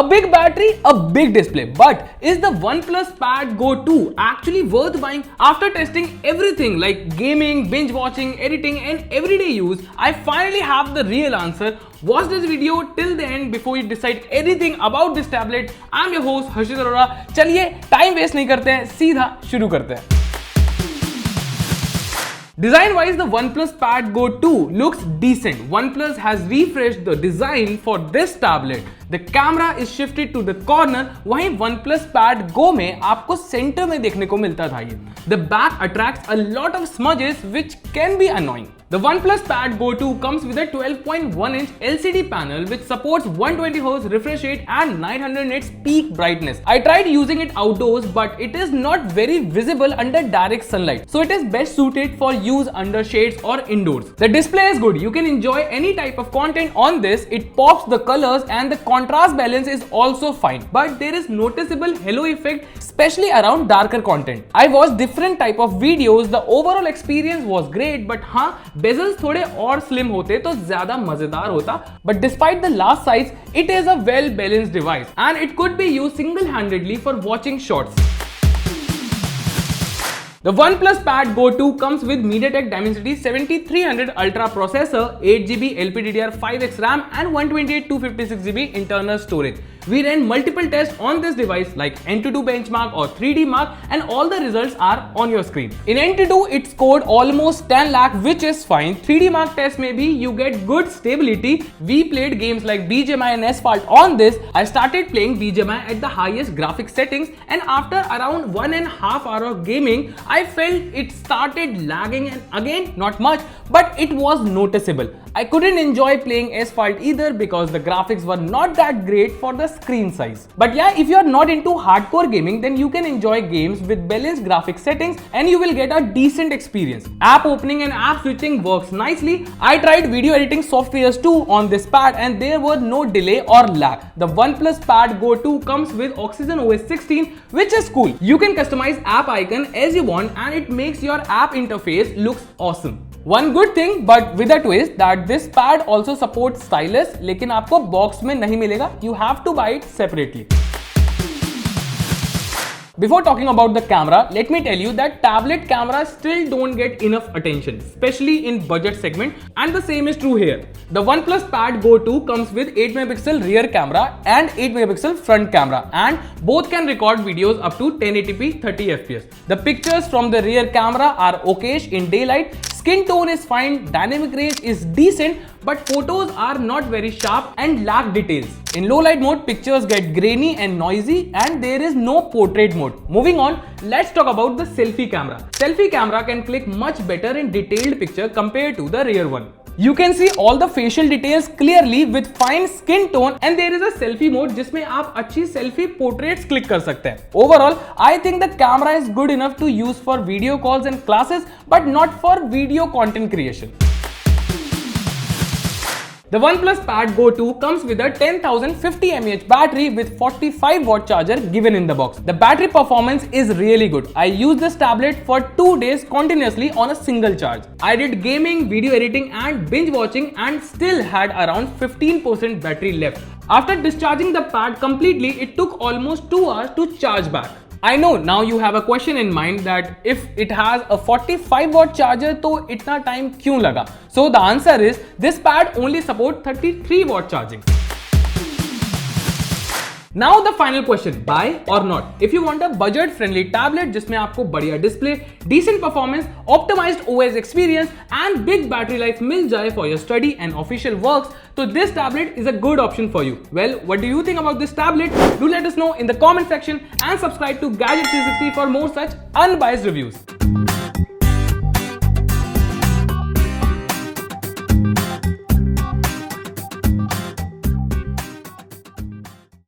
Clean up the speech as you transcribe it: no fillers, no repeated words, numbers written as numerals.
A big battery, a big display. But is the OnePlus Pad Go 2 actually worth buying? After testing everything like gaming, binge watching, editing and everyday use, I finally have the real answer. Watch this video till the end before you decide anything about this tablet. I'm your host Harshit Arora. चलिए time waste नहीं करते हैं, सीधा शुरू करते हैं. Design-wise, the OnePlus Pad Go 2 looks decent. OnePlus has refreshed the design for this tablet. The camera is shifted to the corner. वहीं OnePlus Pad Go में आपको सेंटर में देखने को मिलता था ये. The back attracts a lot of smudges which can be annoying. The OnePlus Pad Go 2 comes with a 12.1-inch LCD panel which supports 120Hz refresh rate and 900 nits peak brightness. I tried using it outdoors but it is not very visible under direct sunlight. So it is best suited for use under shades or indoors. The display is good. You can enjoy any type of content on this. It pops the colors and the contrast balance is also fine. But there is noticeable halo effect especially around darker content. I watched different type of videos. The overall experience was great but हाँ bezels थोड़े और slim होते तो ज़्यादा मजेदार होता. But despite the large size, it is a well balanced device and it could be used single-handedly for watching shorts. The OnePlus Pad Go 2 comes with MediaTek Dimensity 7300 Ultra processor, 8GB LPDDR5X RAM and 128/256GB internal storage. We ran multiple tests on this device like Antutu benchmark or 3D mark and all the results are on your screen. In Antutu, it scored almost 10 lakh which is fine. 3D mark test maybe you get good stability. We played games like BGMI and Asphalt on this. I started playing BGMI at the highest graphic settings and after around 1.5 hours of gaming, I felt it started lagging and again not much but it was noticeable. I couldn't enjoy playing Asphalt either because the graphics were not that great for the screen size. But yeah, if you are not into hardcore gaming then you can enjoy games with balanced graphic settings and you will get a decent experience. App opening and app switching works nicely. I tried video editing softwares too on this pad and there were no delay or lag. The OnePlus Pad Go 2 comes with Oxygen OS 16 which is cool. You can customize app icon as you want and it makes your app interface looks awesome. One good thing but with a twist that this pad also supports stylus लेकिन आपको box में नहीं मिलेगा. You have to buy it separately. Before talking about the camera, let me tell you that tablet cameras still don't get enough attention, especially in budget segment, and the same is true here. The OnePlus Pad Go 2 comes with 8MP rear camera and 8MP front camera and both can record videos up to 1080p 30fps. The pictures from the rear camera are okayish in daylight. Skin tone is fine, dynamic range is decent, but photos are not very sharp and lack details. In low light mode, pictures get grainy and noisy and there is no portrait mode. Moving on, let's talk about the selfie camera. Selfie camera can click much better in detailed picture compared to the rear one. You can see all the facial details clearly with fine skin tone and there is a selfie mode जिसमें आप अच्छी selfie portraits click कर सकते हैं. Overall, I think the camera is good enough to use for video calls and classes but not for video content creation. The OnePlus Pad Go 2 comes with a 10,050 mAh battery with 45-watt charger given in the box. The battery performance is really good. I used this tablet for 2 days continuously on a single charge. I did gaming, video editing and binge watching and still had around 15% battery left. After discharging the pad completely, it took almost 2 hours to charge back. I know now you have a question in mind that if it has a 45-watt charger तो इतना time क्यों लगा? So the answer is this pad only supports 33-watt charging. Now the final question, buy or not? If you want a budget-friendly tablet जिसमें आपको बढ़िया display, decent performance, optimized OS experience and big battery life मिल जाए for your study and official works, so this tablet is a good option for you. Well, what do you think about this tablet? Do let us know in the comment section and subscribe to Gadget 360 for more such unbiased reviews.